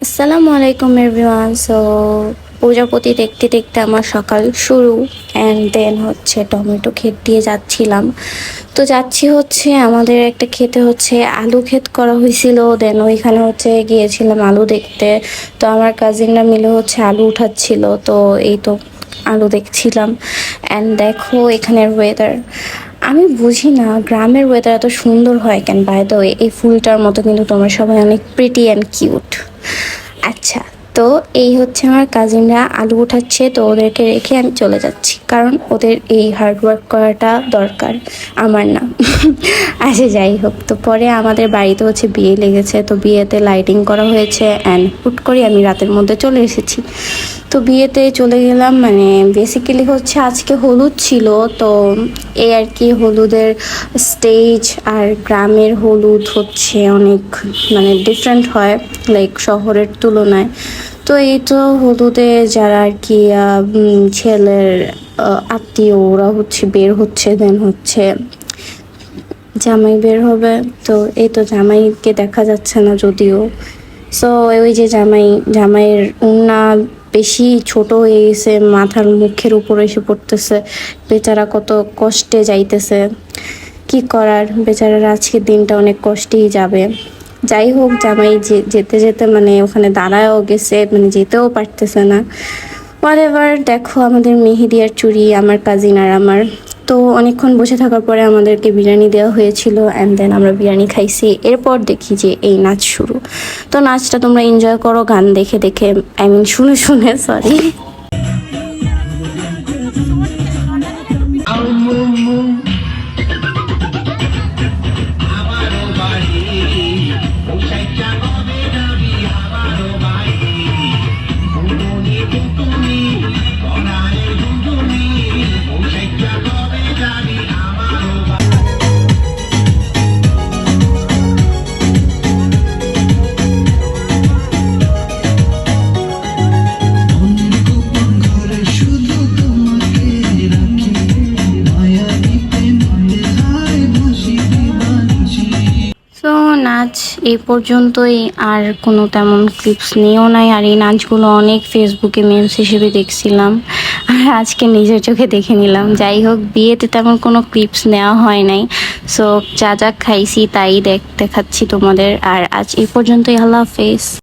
আসসালামু আলাইকুম everyone. So প্রজাপতি দেখতে দেখতে আমার সকাল শুরু। অ্যান্ড দেন হচ্ছে টমেটো ক্ষেত দিয়ে যাচ্ছিলাম। তো যাচ্ছি হচ্ছে আমাদের একটা ক্ষেতে হচ্ছে আলু ক্ষেত করা হয়েছিল। দেন ওইখানে হচ্ছে গিয়েছিলাম আলু দেখতে। তো আমার কাজিনরা মিলে হচ্ছে আলু উঠাচ্ছিল। তো এই তো আলু দেখছিলাম। অ্যান্ড দেখো এখানের ওয়েদার, আমি বুঝি না গ্রামের ওয়েদার এত সুন্দর হয় কেন। বাই দ্য ওয়ে, এই ফুলটার মতো কিন্তু তোমরা সবাই অনেক প্রিটি অ্যান্ড কিউট। আচ্ছা, তো এই হচ্ছে আমার কাজিনরা আলু উঠাচ্ছে, তো ওদেরকে রেখে আমি চলে যাচ্ছি, কারণ ওদের এই হার্ডওয়ার্ক করাটা দরকার, আমার না। আচ্ছা যাই হোক, তো পরে আমাদের বাড়িতে হচ্ছে বিয়ে লেগেছে, তো বিয়েতে লাইটিং করা হয়েছে অ্যান্ড হুট করে আমি রাতের মধ্যে চলে এসেছি। তো বিয়েতে চলে গেলাম, মানে বেসিক্যালি হচ্ছে আজকে হলুদ ছিল। তো এই আর কি, হলুদের স্টেজ আর গ্রামের হলুদ হচ্ছে অনেক মানে ডিফারেন্ট হয়, লাইক শহরের তুলনায়। তো এই তো হলুদে যারা আর কি ছেলের আত্মীয় ওরা হচ্ছে বের হচ্ছে, দেন হচ্ছে জামাই বের হবে। তো এই তো জামাইকে দেখা যাচ্ছে না যদিও। সো ওই যে জামাইয়ের ওড়না বেশি ছোট হয়ে গেছে, মাথার মুখের উপর এসে পড়তেছে, বেচারা কত কষ্টে যাইতেছে। কি করার, বেচারার আজকের দিনটা অনেক কষ্টেই যাবে। যাই হোক, জামাই যেতে যেতে মানে ওখানে দাঁড়ায়ও গেছে, মানে যেতেও পারতেছে না। হোয়াটএভার, দেখো আমাদের মেহেদি আর চুড়ি, আমার কাজিন আর আমার। তো অনেকক্ষণ বসে থাকার পরে আমাদেরকে বিরিয়ানি দেওয়া হয়েছিল অ্যান্ড দেন আমরা বিরিয়ানি খাইছি। এরপর দেখি যে এই নাচ শুরু। তো নাচটা তোমরা এনজয় করো গান দেখে দেখে, আই মিন শুনে শুনে, সরি। তো নাচ এই পর্যন্তই, আর কোনো তেমন ক্লিপস নিয়েও নাই। আর এই নাচগুলো অনেক ফেসবুকে মেমস হিসেবে দেখছিলাম, আর আজকে নিজের চোখে দেখে নিলাম। যাই হোক, বিয়েতে তেমন কোনো ক্লিপস নেওয়া হয় নাই। সো যা যা খাইছি তাই দেখাচ্ছি তোমাদের। আর আজ এই পর্যন্তই, আল্লাহ হাফেজ।